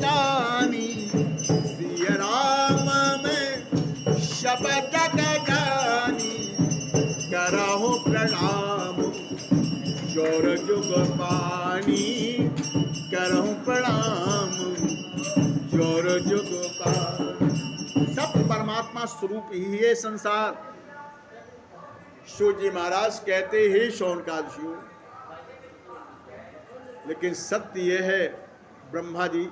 जानी, सिया राम में शब्द जानी, करहु प्रणाम जोर जुग पानी, करहु प्रणाम जोर जुग पानी। सब परमात्मा स्वरूप ही है संसार। शिव जी महाराज कहते ही शौनकादिशिव, लेकिन सत्य यह है ब्रह्मा जी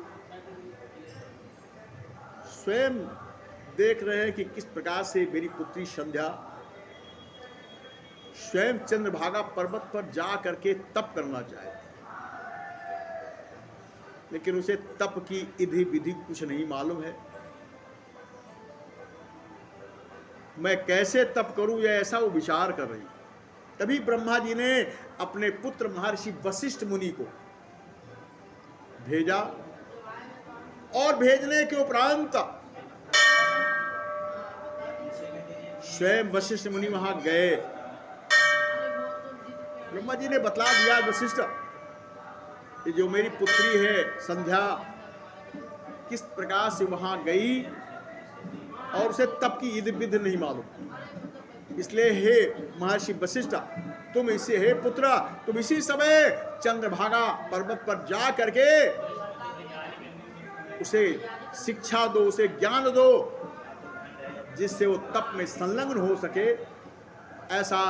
स्वयं देख रहे हैं कि किस प्रकार से मेरी पुत्री संध्या स्वयं चंद्रभागा पर्वत पर जा करके तप करना चाहे, लेकिन उसे तप की विधि विधि कुछ नहीं मालूम है। मैं कैसे तप करूं यह ऐसा वो विचार कर रही। तभी ब्रह्मा जी ने अपने पुत्र महर्षि वशिष्ठ मुनि को भेजा और भेजने के उपरांत स्वयं वशिष्ठ मुनि वहां गए। ब्रह्मा जी ने बतला दिया, वशिष्ठ ये जो मेरी पुत्री है संध्या किस प्रकार से वहां गई और उसे तप की विधि विधि नहीं मालूम, इसलिए हे महर्षि वशिष्ठ तुम इसे, हे पुत्र तुम इसी समय चंद्रभागा पर्वत पर जा करके उसे शिक्षा दो, उसे ज्ञान दो, जिससे वो तप में संलग्न हो सके। ऐसा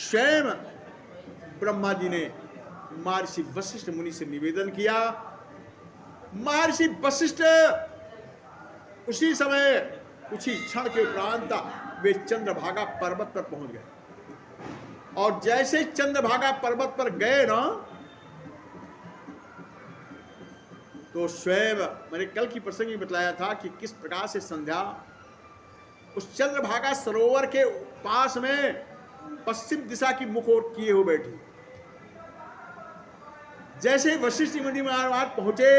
स्वयं ब्रह्मा जी ने महर्षि वशिष्ठ मुनि से निवेदन किया। महर्षि वशिष्ठ उसी समय कुछ ही क्षण के उपरांत वे चंद्रभागा पर्वत पर पहुंच गए, और जैसे चंद्रभागा पर्वत पर गए ना, तो स्वयं मैंने कल की प्रसंग में बताया था कि किस प्रकार से संध्या उस चंद्रभागा सरोवर के पास में पश्चिम दिशा की मुख ओर किए हुए बैठी। जैसे वशिष्ठ मुनि महाराज पहुंचे,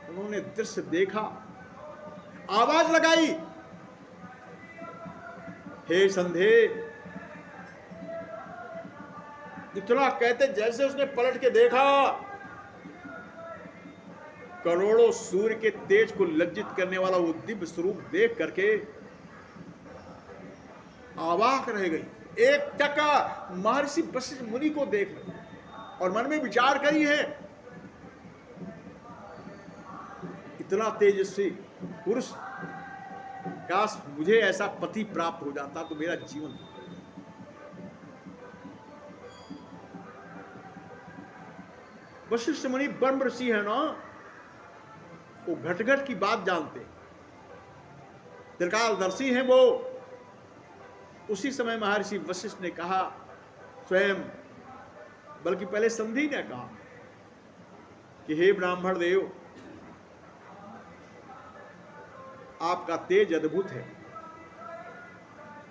उन्होंने दृश्य देखा, आवाज लगाई, हे संधे। इतना कहते जैसे उसने पलट के देखा, करोड़ों सूर्य के तेज को लज्जित करने वाला वो दिव्य स्वरूप देख करके अवाक रह गई। एक टका महर्षि वशिष्ठ मुनि को देख रही और मन में विचार करी है, इतना तेजस्वी पुरुष, काश मुझे ऐसा पति प्राप्त हो जाता तो मेरा जीवन। वशिष्ठ मुनि ब्रह्म ऋषि है ना, वो घट घट की बात जानते, त्रिकालदर्शी हैं वो। उसी समय महर्षि वशिष्ठ ने कहा, स्वयं बल्कि पहले संधि ने कहा कि हे ब्राह्मण देव, आपका तेज अद्भुत है,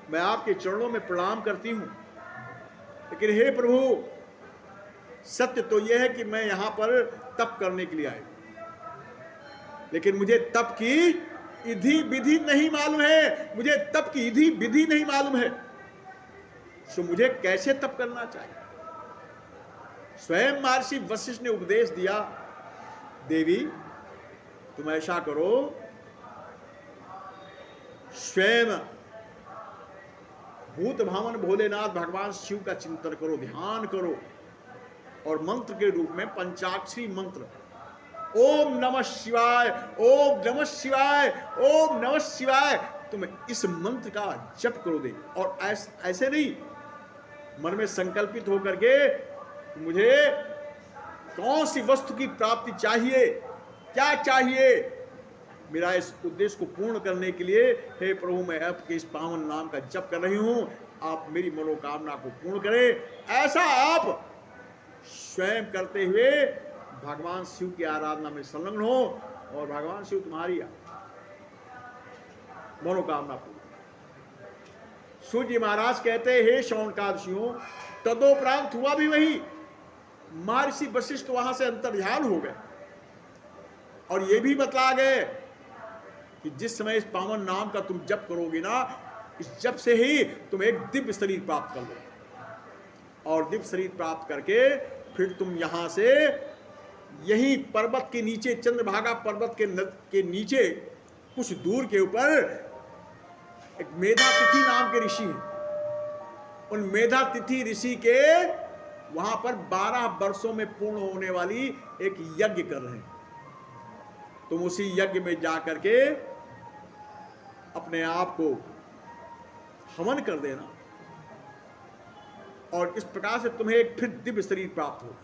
मैं आपके चरणों में प्रणाम करती हूं, लेकिन हे प्रभु सत्य तो यह है कि मैं यहां पर तप करने के लिए आई, लेकिन मुझे तप की विधि विधि नहीं मालूम है, मुझे तप की विधि विधि नहीं मालूम है, तो मुझे कैसे तप करना चाहिए। स्वयं महर्षि वशिष्ठ ने उपदेश दिया, देवी तुम ऐसा करो, स्वयं भूत भावन भोलेनाथ भगवान शिव का चिंतन करो, ध्यान करो, और मंत्र के रूप में पंचाक्षरी मंत्र ओम नमः शिवाय, ओम नमः शिवाय, ओम नमः शिवाय, तुम इस मंत्र का जप करो दे। और ऐसे नहीं, मन में संकल्पित होकर के मुझे कौन सी वस्तु की प्राप्ति चाहिए, क्या चाहिए, मेरा इस उद्देश्य को पूर्ण करने के लिए हे प्रभु मैं आपके इस पावन नाम का जप कर रही हूं, आप मेरी मनोकामना को पूर्ण करें। ऐसा आप स्वयं करते हुए भगवान शिव की आराधना में संलग्न हो और भगवान शिव तुम्हारी मनोकामना पूर्ण। सूर्य जी महाराज कहते हे शौनकादिशियों, तदोपरांत हुआ भी वही, महर्षि वशिष्ठ वहां से अंतर्ध्यान हो गए और ये भी बतला गए कि जिस समय इस पावन नाम का तुम जप करोगे ना, इस जप से ही तुम एक दिव्य शरीर प्राप्त कर लो, और दिव्य शरीर प्राप्त करके फिर तुम यहां से यही पर्वत के नीचे, चंद्रभागा पर्वत के नीचे कुछ दूर के ऊपर एक मेधातिथि नाम के ऋषि हैं। उन मेधातिथि ऋषि के वहां पर 12 वर्षों में पूर्ण होने वाली एक यज्ञ कर रहे हैं। तुम उसी यज्ञ में जाकर के अपने आप को हवन कर देना, और इस प्रकार से तुम्हें एक फिर दिव्य शरीर प्राप्त होगा,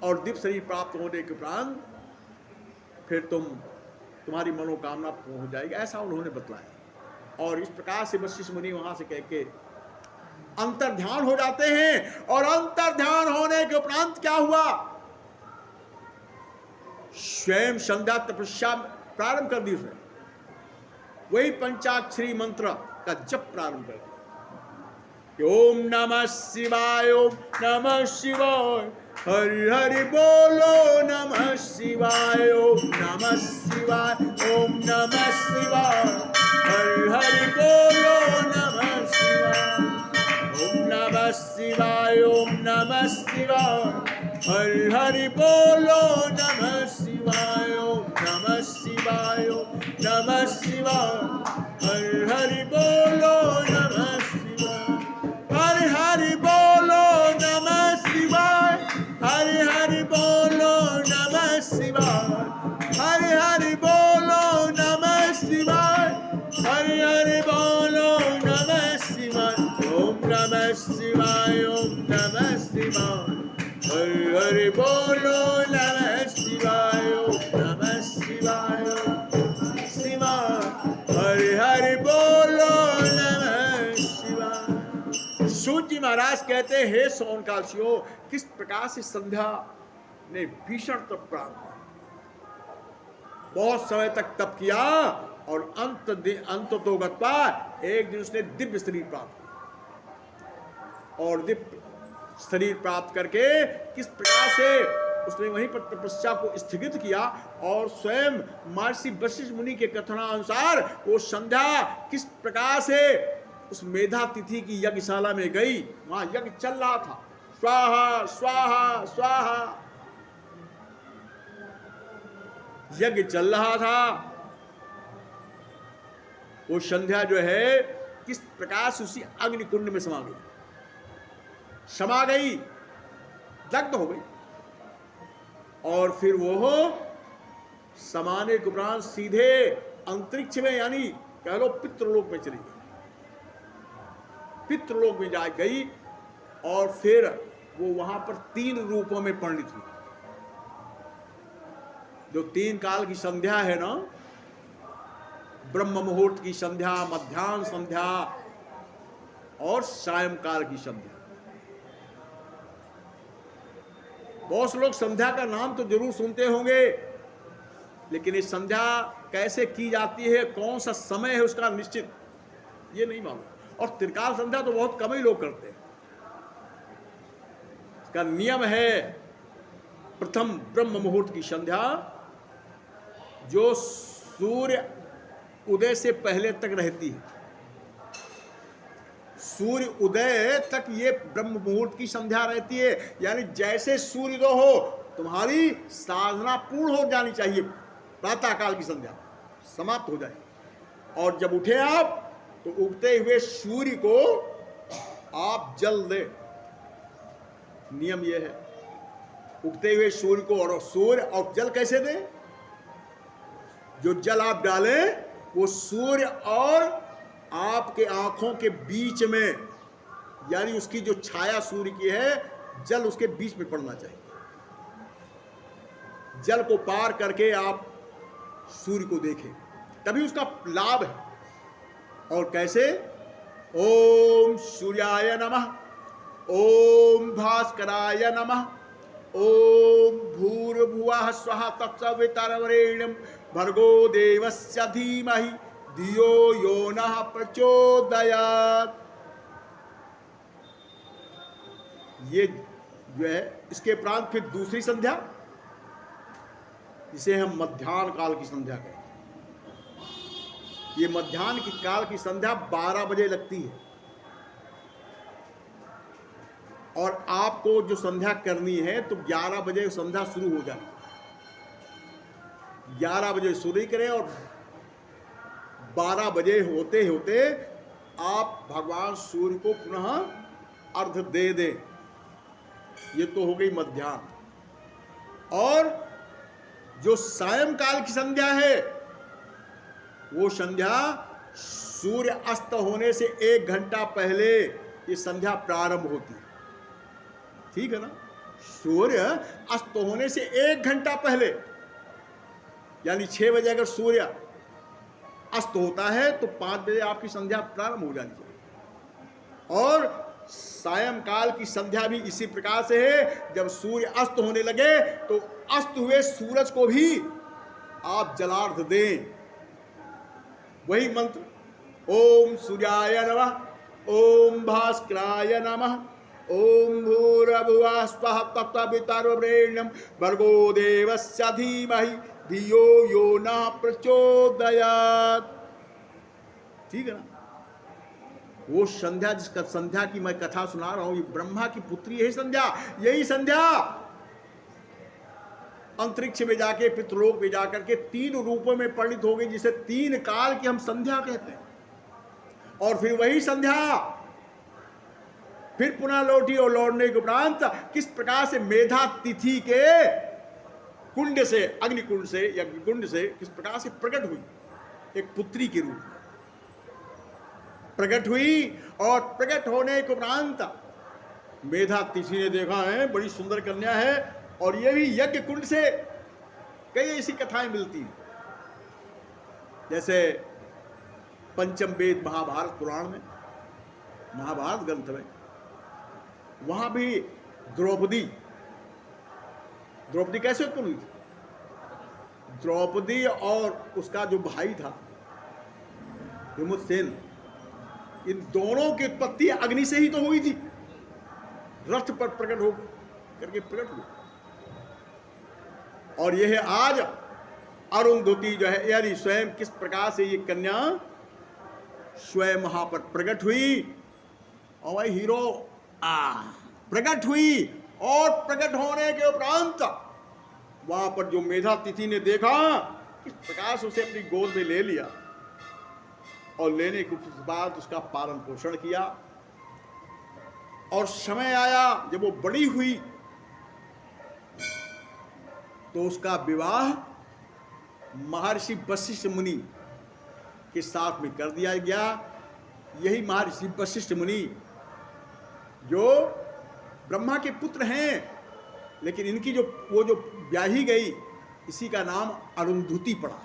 और दिव्य शरीर प्राप्त होने के उपरांत फिर तुम्हारी मनोकामना पूर्ण हो जाएगी, ऐसा उन्होंने बतलाया। और इस प्रकार से वशिष्ठ मुनि वहां से कह के अंतर ध्यान हो जाते हैं। और अंतर ध्यान होने के उपरांत क्या हुआ, स्वयं संध्या तपस्या प्रारंभ कर दी उसने, वही पंचाक्षरी मंत्र का जप प्रारंभ कर दिया। ओम नमः शिवाय, ओम नमः शिवाय, हरि हरि बोलो नमः शिवाय, ओम नमः शिवाय, ओम नमः शिवाय, हरि हरि बोलो नमः शिवाय, ओम नमः शिवाय, ओम नमः शिवाय, हरि हरि बोलो नमः शिवाय, ओम नमः शिवाय, ओम नमः शिवाय, हरि हरि बोलो नमः शिवाय, हरि हरि बोलो नमः शिवाय, हरि हरि बोलो नमः शिवाय, हरि हरि बोलो नमः शिवाय, हरि हरि बोलो नमः शिवाय, ओम नमः शिवाय, ओम नमः शिवाय, हरि हरि बोलो नमः शिवाय, ओम नमः शिवाय, शिवाय, हरि हरि बोलो नमः शिवाय। सूत जी महाराज कहते हैं, हे सोनकाशियों, किस प्रकार से संध्या ने भीषण तप प्राप्त किया, बहुत समय तक तप किया, और अंत तो गत्वा एक दिन उसने दिव्य शरीर प्राप्त किया। और दिव्य शरीर प्राप्त करके किस प्रकार से उसने वहीं पर तपस्या को स्थगित किया, और स्वयं महर्षि वशिष्ठ मुनि के कथनानुसार वो संध्या किस प्रकार से उस मेधातिथि की यज्ञशाला में गई, वहां यज्ञ चल रहा था, स्वाहा स्वाहा स्वाहा यज्ञ चल रहा था। वो संध्या जो है किस प्रकार से उसी अग्निकुंड में समा गई, दग्ध हो गई, और फिर वो समाने के उपरांत सीधे अंतरिक्ष में, यानी कह लो पितृलोक में चली गई, पितृलोक में जा गई, और फिर वो वहां पर 3 रूपों में परिणित हुई। जो 3 काल की संध्या है ना, ब्रह्म मुहूर्त की संध्या, मध्याह्न संध्या और सायंकाल की संध्या। बहुत से लोग संध्या का नाम तो जरूर सुनते होंगे, लेकिन ये संध्या कैसे की जाती है, कौन सा समय है उसका निश्चित ये नहीं मालूम। और त्रिकाल संध्या तो बहुत कम ही लोग करते हैं। इसका नियम है, प्रथम ब्रह्म मुहूर्त की संध्या जो सूर्य उदय से पहले तक रहती है, सूर्य उदय तक ये ब्रह्म मुहूर्त की संध्या रहती है। यानी जैसे सूर्योदय हो तुम्हारी साधना पूर्ण हो जानी चाहिए, प्रातः काल की संध्या समाप्त हो जाए, और जब उठे आप तो उगते हुए सूर्य को आप जल दे। नियम यह है, उगते हुए सूर्य को, और सूर्य और जल कैसे दे, जो जल आप डालें वो सूर्य और आपके आंखों के बीच में, यानी उसकी जो छाया सूर्य की है, जल उसके बीच में पड़ना चाहिए। जल को पार करके आप सूर्य को देखें, तभी उसका लाभ है। और कैसे, ओम सूर्याय नमः, ओम भास्कराय नमः, ओम भूर्भुवः स्वः तत्सवितुर्वरेण्यं भर्गो देवस्य धीमहि धियो यो नः प्रचोदयात्। ये जो है, इसके उपरांत फिर दूसरी संध्या, जिसे हम मध्याह्न काल की संध्या कहते हैं। ये मध्याह्न की काल की संध्या 12 बजे लगती है। और आपको जो संध्या करनी है तो 11 बजे संध्या शुरू हो जाए, 11 बजे शुरू करें और 12 बजे होते होते आप भगवान सूर्य को पुनः अर्घ दे दें। ये तो हो गई मध्याह्न। और जो सायंकाल की संध्या है वो संध्या सूर्य अस्त होने से 1 घंटा पहले ये संध्या प्रारंभ होती है, ठीक है ना। सूर्य अस्त होने से 1 घंटा पहले, यानी 6 बजे अगर सूर्य अस्त होता है तो 5 बजे आपकी संध्या प्रारंभ हो जानी चाहिए। और सायंकाल की संध्या भी इसी प्रकार से है, जब सूर्य अस्त होने लगे तो अस्त हुए सूरज को भी आप जलार्घ्य दें। वही मंत्र, ओम सूर्याय नमः, ओम भास्कराय नमः, ओम भूर्भुवः स्वः तत्सवितुर्वरेण्यं भर्गो देवस्य धीमहि धियो यो न प्रचोदयात्। ठीक है ना। वो संध्या, जिसका संध्या की मैं कथा सुना रहा हूं, ये ब्रह्मा की पुत्री है संध्या। यही संध्या अंतरिक्ष में जाके, पितृलोक में जाकर के 3 रूपों में परिणित हो गई, जिसे 3 काल की हम संध्या कहते हैं। और फिर वही संध्या फिर पुनः लौटी, और लौटने के उपरांत किस प्रकार से मेधा तिथि के कुंड से, अग्निकुंड से या कुंड से किस प्रकार से प्रकट हुई, एक पुत्री के रूप में प्रकट हुई। और प्रकट होने के उपरांत मेधा तिथि ने देखा है बड़ी सुंदर कन्या है, और ये भी यज्ञ कुंड से कई ऐसी कथाएं मिलती हैं। जैसे पंचम वेद महाभारत पुराण में, महाभारत ग्रंथ में, वहां भी द्रौपदी कैसे उत्पन्न हुई थी? द्रौपदी और उसका जो भाई था विमुतसेन, इन दोनों की उत्पत्ति अग्नि से ही तो हुई थी। रथ पर प्रकट हो करके प्रकट हुई। और यह आज अरुंधति जो है, यानी स्वयं किस प्रकार से ये कन्या स्वयं वहां पर प्रकट हुई, और वही हीरो प्रकट हुई। और प्रकट होने के उपरांत वहां पर जो मेधा तिथि ने देखा, किस प्रकार से उसे अपनी गोद में ले लिया, और लेने के बाद उसका पालन पोषण किया। और समय आया जब वो बड़ी हुई तो उसका विवाह महर्षि वशिष्ठ मुनि के साथ में कर दिया गया। यही महर्षि वशिष्ठ मुनि जो ब्रह्मा के पुत्र हैं, लेकिन इनकी जो ब्याही गई, इसी का नाम अरुंधति पड़ा।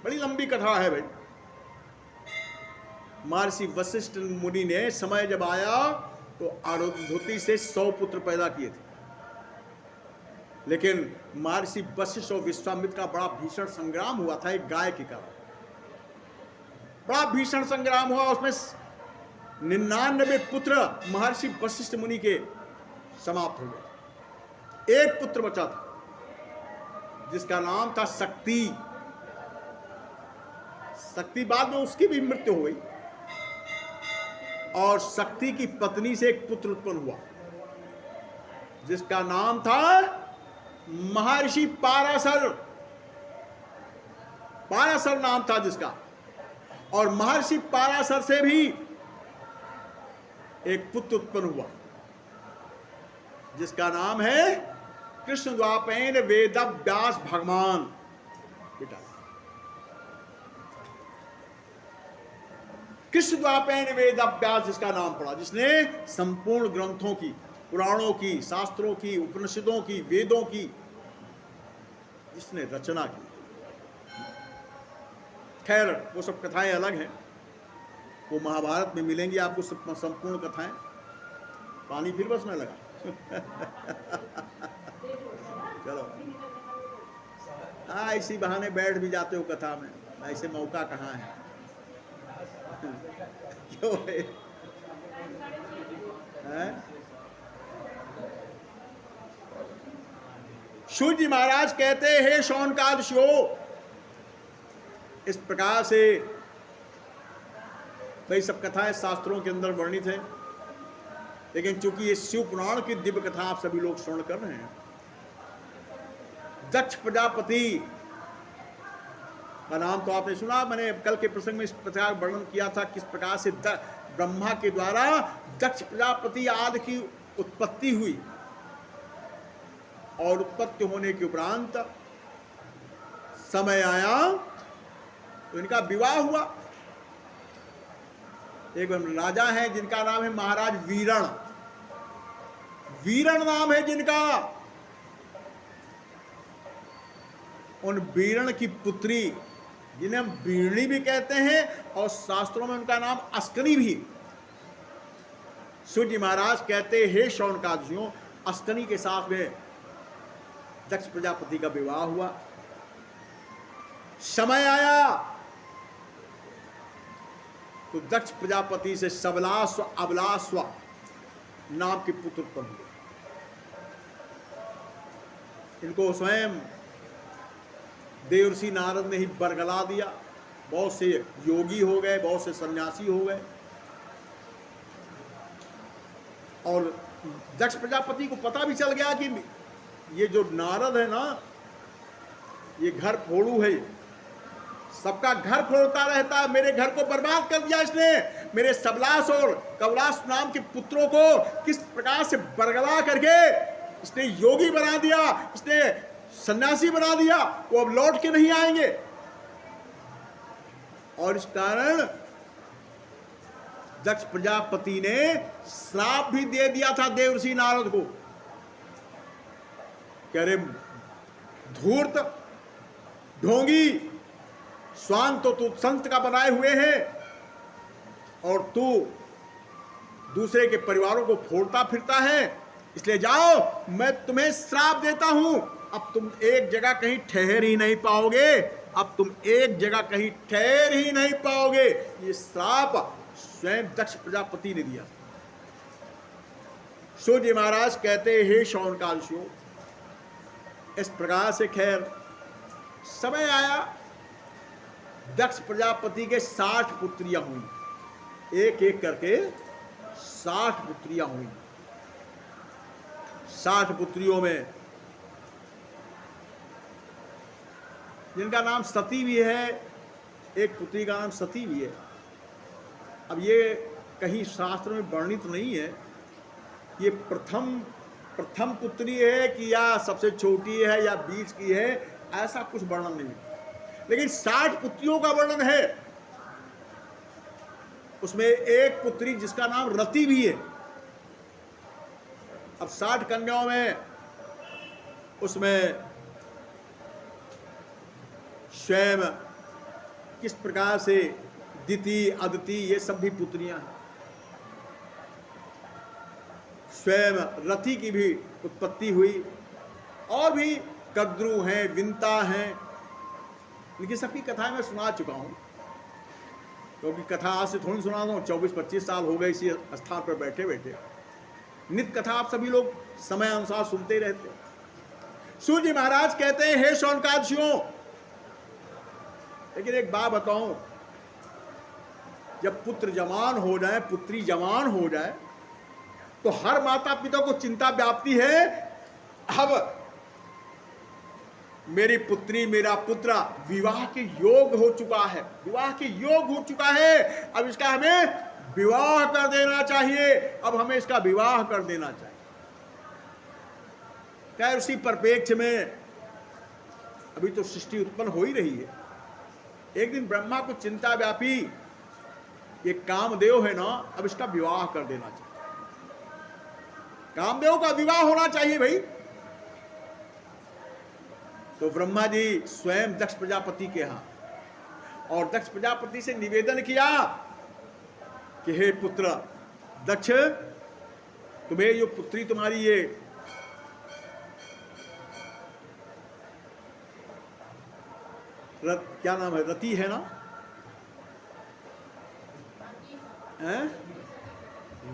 बड़ी लंबी कथा है भाई। महर्षि वशिष्ठ मुनि ने समय जब आया तो अरुंधति से 100 पुत्र पैदा किए थे, लेकिन महर्षि वशिष्ठ और विश्वामित्र का बड़ा भीषण संग्राम हुआ था एक गाय के कारण। बड़ा भीषण संग्राम हुआ, उसमें 99 पुत्र महर्षि वशिष्ठ मुनि के समाप्त हो गए। एक पुत्र बचा था जिसका नाम था शक्ति। शक्ति बाद में उसकी भी मृत्यु हो गई, और शक्ति की पत्नी से एक पुत्र उत्पन्न हुआ जिसका नाम था महर्षि पाराशर। पाराशर नाम था जिसका। और महर्षि पाराशर से भी एक पुत्र उत्पन्न हुआ जिसका नाम है कृष्ण द्वापेन वेद व्यास भगवान। बेटा कृष्ण द्वापेन वेद व्यास जिसका नाम पड़ा, जिसने संपूर्ण ग्रंथों की, पुराणों की, शास्त्रों की, उपनिषदों की, वेदों की जिसने रचना की। खैर वो सब कथाएं अलग हैं, वो महाभारत में मिलेंगी आपको संपूर्ण कथाएं। पानी फिर बसने लगा। चलो इसी बहाने बैठ भी जाते हो कथा में, ऐसे मौका कहाँ है। क्यों है? सूर्य जी महाराज कहते हैं शौनकादिशो, इस प्रकार से भाई सब कथाएं शास्त्रों के अंदर वर्णित है। लेकिन चूंकि ये शिव पुराण की दिव्य कथा आप सभी लोग श्रवण कर रहे हैं, दक्ष प्रजापति का नाम तो आपने सुना। मैंने कल के प्रसंग में इस प्रकार वर्णन किया था किस प्रकार से ब्रह्मा के द्वारा दक्ष प्रजापति आदि की उत्पत्ति हुई, और उत्पत्ति होने के उपरांत समय आया तो इनका विवाह हुआ। एक राजा है जिनका नाम है महाराज वीरण, वीरण नाम है जिनका। उन वीरण की पुत्री, जिन्हें हम वीरणी भी कहते हैं और शास्त्रों में उनका नाम अस्कनी भी। सूर्य महाराज कहते हे शौनकादियों, अस्कनी के साथ में दक्ष प्रजापति का विवाह हुआ। समय आया तो दक्ष प्रजापति से सबलास्व अबलास्व नाम के पुत्र उत्पन्न हुए। इनको स्वयं देवर्षि नारद ने ही बरगला दिया। बहुत से योगी हो गए, बहुत से सन्यासी हो गए, और दक्ष प्रजापति को पता भी चल गया कि ये जो नारद है ना, ये घर फोड़ू है, सबका घर फोड़ता रहता है, मेरे घर को बर्बाद कर दिया इसने। मेरे सबलास और कवलास नाम के पुत्रों को किस प्रकार से बरगला करके इसने योगी बना दिया, इसने सन्यासी बना दिया, वो अब लौट के नहीं आएंगे। और इस कारण दक्ष प्रजापति ने श्राप भी दे दिया था देवर्षि नारद को। कह रहे धूर्त ढोंगी, स्वान तो तू संत का बनाए हुए है और तू दूसरे के परिवारों को फोड़ता फिरता है, इसलिए जाओ, मैं तुम्हें श्राप देता हूं। अब तुम एक जगह कहीं ठहर ही नहीं पाओगे, अब तुम एक जगह कहीं ठहर ही नहीं पाओगे। ये श्राप स्वयं दक्ष प्रजापति ने दिया। सूर्य महाराज कहते हे शौनकादियों, इस प्रकार से खैर समय आया, दक्ष प्रजापति के 60 पुत्रियां हुई, एक एक करके 60 पुत्रियां हुई। 60 पुत्रियों में जिनका नाम सती भी है, एक पुत्री का नाम सती भी है। अब ये कहीं शास्त्र में वर्णित नहीं है, ये प्रथम पुत्री है कि या सबसे छोटी है या बीच की है, ऐसा कुछ वर्णन नहीं है। लेकिन 60 पुत्रियों का वर्णन है। उसमें एक पुत्री जिसका नाम रति भी है। अब 60 कन्याओं में उसमें स्वयं किस प्रकार से दिति अदिति ये सब भी पुत्रियां हैं। स्वयं रति की भी उत्पत्ति हुई, और भी कद्रु हैं, विंता हैं, इनकी सबकी कथाएं मैं सुना चुका हूं, क्योंकि कथा आज से थोड़ी सुना दूं, 24-25 साल हो गए इसी स्थान पर बैठे बैठे। नित्य कथा आप सभी लोग समय अनुसार सुनते रहते। सूर्य महाराज कहते हैं हे शौनकादियों, लेकिन एक बात बताऊं, जब पुत्र जवान हो जाए, पुत्री जवान हो जाए, तो हर माता पिता को चिंता व्याप्ति है, अब मेरी पुत्री मेरा पुत्र विवाह के योग हो चुका है, विवाह के योग हो चुका है, अब इसका हमें विवाह कर देना चाहिए, अब हमें इसका विवाह कर देना चाहिए। क्या उसी परिप्रेक्ष्य में अभी तो सृष्टि उत्पन्न हो ही रही है। एक दिन ब्रह्मा को चिंता व्यापी, ये कामदेव है ना, अब इसका विवाह कर देना चाहिए, कामदेव का विवाह होना चाहिए भाई। तो ब्रह्मा जी स्वयं दक्ष प्रजापति के यहां, और दक्ष प्रजापति से निवेदन किया कि हे पुत्र दक्ष, तुम्हें जो पुत्री तुम्हारी ये क्या नाम है, रति है ना,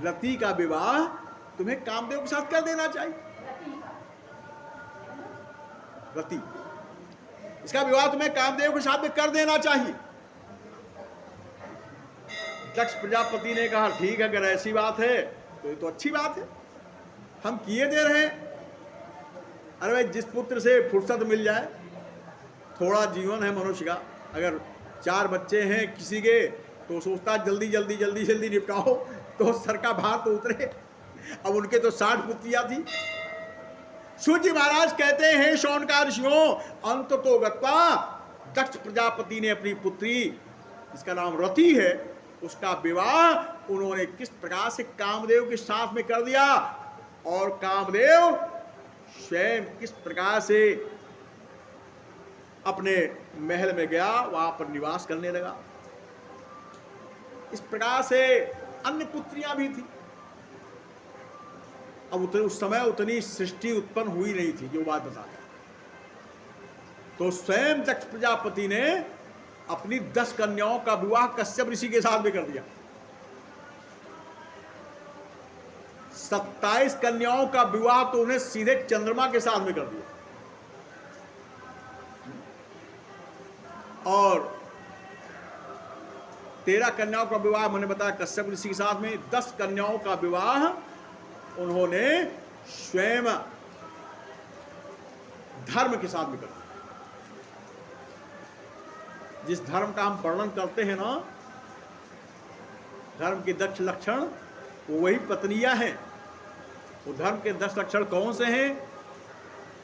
रति का विवाह तुम्हें कामदेव के साथ कर देना चाहिए। रति, इसका विवाह तुम्हें कामदेव के साथ में कर देना चाहिए। दक्ष प्रजापति ने कहा ठीक है, अगर ऐसी बात है तो ये तो अच्छी बात है, हम किए दे रहे हैं। अरे भाई, जिस पुत्र से फुर्सत मिल जाए, थोड़ा जीवन है मनुष्य का, अगर 4 बच्चे हैं किसी के, तो सोचता जल्दी जल्दी जल्दी जल्दी निपटाओ तो सर का भार तो उतरे। अब उनके तो 60 पुत्रियां थी। सूर्य महाराज कहते हैं शौनकादिक ऋषियों, अंत तो गत्वा दक्ष प्रजापति ने अपनी पुत्री, जिसका नाम रति है, उसका विवाह उन्होंने किस प्रकार से कामदेव के साथ में कर दिया, और कामदेव स्वयं किस प्रकार से अपने महल में गया, वहां पर निवास करने लगा। इस प्रकार से अन्य पुत्रियां भी थी। अब उस समय उतनी सृष्टि उत्पन्न हुई नहीं थी, जो बात बता रहा। तो स्वयं दक्ष प्रजापति ने अपनी 10 कन्याओं का विवाह कश्यप ऋषि के साथ में कर दिया। 27 कन्याओं का विवाह तो उन्हें सीधे चंद्रमा के साथ में कर दिया, और 13 कन्याओं का विवाह मैंने बताया कश्यप ऋषि के साथ में। 10 कन्याओं का विवाह उन्होंने स्वयं धर्म के साथ में कर दिया। जिस धर्म का हम वर्णन करते हैं ना, धर्म के 10 लक्षण, वो वही पत्नियां हैं। वो धर्म के 10 लक्षण कौन से हैं?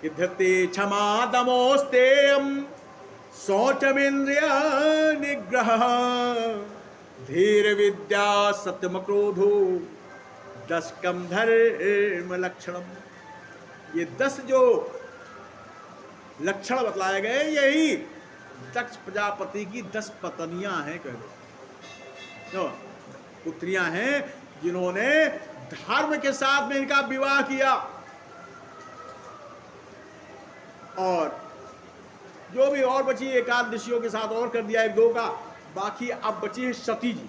कि धृति क्षमा दमोस्तेयम शौचमेन्द्रिय निग्रह धीर विद्या सत्यम क्रोधो 10 कम धर्म लक्षणम। ये 10 जो लक्षण बतलाए गए, यही दक्ष प्रजापति की 10 पत्नियां हैं, कह दो पुत्रियां हैं, जिन्होंने धर्म के साथ में इनका विवाह किया। और जो भी और बची एकादशियों के साथ और कर दिया 1-2 का, बाकी अब बची है सती जी।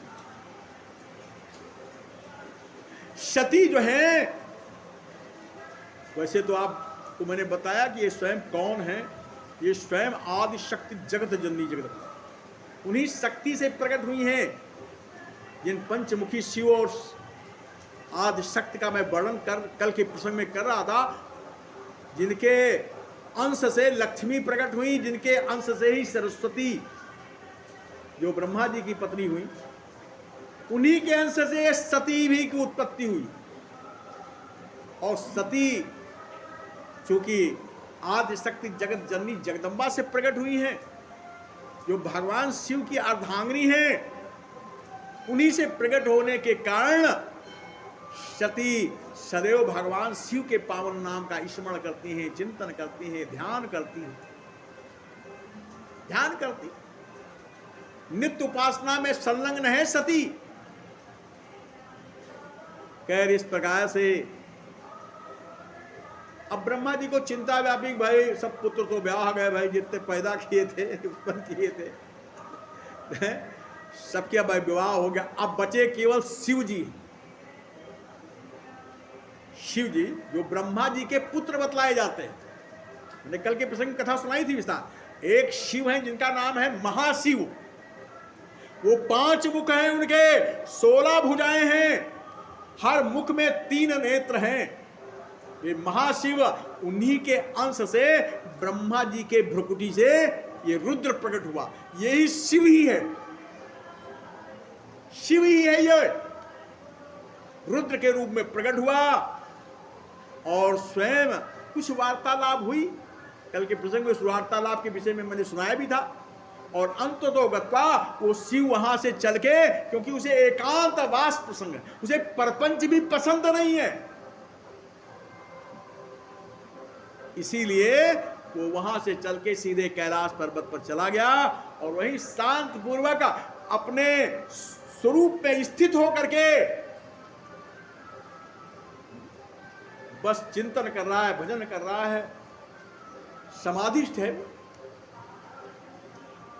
सती जो है, वैसे तो आपको मैंने बताया कि ये स्वयं कौन है। ये स्वयं आदि शक्ति जगत जननी जगत, उन्हीं शक्ति से प्रकट हुई हैं, जिन पंचमुखी शिव और आदि शक्ति का मैं वर्णन कल के प्रसंग में कर रहा था। जिनके अंश से लक्ष्मी प्रकट हुई, जिनके अंश से ही सरस्वती जो ब्रह्मा जी की पत्नी हुई, उन्हीं के अंश से सती भी की उत्पत्ति हुई। और सती चूंकि आदि शक्ति जगत जननी जगदम्बा से प्रकट हुई हैं, जो भगवान शिव की अर्धांगिनी हैं, उन्हीं से प्रकट होने के कारण सती सदैव भगवान शिव के पावन नाम का स्मरण करती हैं, चिंतन करती हैं, ध्यान करती हैं, नित्य उपासना में संलग्न है सती। खैर, इस प्रकार से अब ब्रह्मा जी को चिंता व्यापी, भाई सब पुत्र तो ब्याह गए, भाई जितने पैदा किए थे, उत्पन्न किए थे, सबके भाई विवाह हो गया। अब बचे केवल शिव जी। शिव जी जो ब्रह्मा जी के पुत्र बतलाए जाते हैं। मैंने कल के प्रसंग कथा सुनाई थी विस्तार। एक शिव हैं जिनका नाम है महाशिव। वो 5 मुख हैं उनके, 16 भुजाएं हैं, हर मुख में 3 नेत्र हैं। ये महाशिव, उन्हीं के अंश से ब्रह्मा जी के भ्रुकुटी से ये रुद्र प्रकट हुआ। यही शिव ही है, शिव ही है। ये रुद्र के रूप में प्रकट हुआ और स्वयं कुछ वार्तालाप हुई। कल के प्रसंग में उस वार्तालाप के विषय में मैंने सुनाया भी था। और अंत तो गत्वा वो शिव वहां से चल के, क्योंकि उसे एकांत वास प्रसंग है, उसे परपंच भी पसंद नहीं है, इसीलिए वो वहां से चल के सीधे कैलाश पर्वत पर चला गया और वहीं शांत पूर्वक अपने स्वरूप में स्थित होकर के बस चिंतन कर रहा है, भजन कर रहा है, समाधिस्थ है।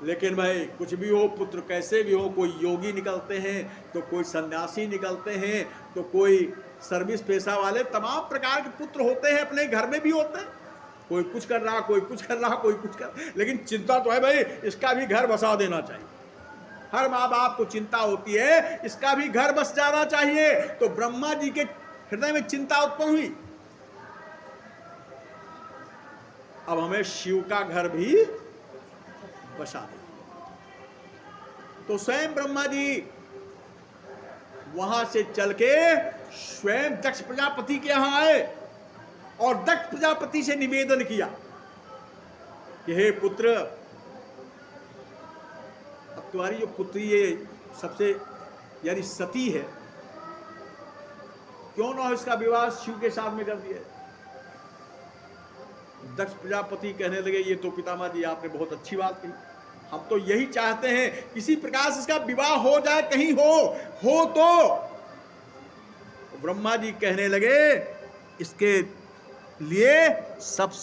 लेकिन भाई कुछ भी हो, पुत्र कैसे भी हो, कोई योगी निकलते हैं तो कोई सन्यासी निकलते हैं तो कोई सर्विस पेशा वाले, तमाम प्रकार के पुत्र होते हैं, अपने घर में भी होते हैं। कोई कुछ कर रहा, कोई कुछ कर रहा, कोई कुछ कर, लेकिन चिंता तो है भाई इसका भी घर बसा देना चाहिए। हर माँ बाप को चिंता होती है इसका भी घर बस जाना चाहिए। तो ब्रह्मा जी के हृदय में चिंता उत्पन्न हुई, अब हमें शिव का घर भी बसा दे। तो स्वयं ब्रह्मा जी वहां से चल के स्वयं दक्ष प्रजापति के यहां आए और दक्ष प्रजापति से निवेदन किया कि हे पुत्र, अब तुम्हारी जो पुत्री ये सबसे यानी सती है, क्यों ना इसका विवाह शिव के साथ में कर दिया। दक्ष प्रजापति कहने लगे ये तो पितामह जी आपने बहुत अच्छी बात कही, हम तो यही चाहते हैं किसी प्रकार से इसका विवाह हो जाए, कहीं हो तो। ब्रह्मा जी कहने लगे इसके लिए सबसे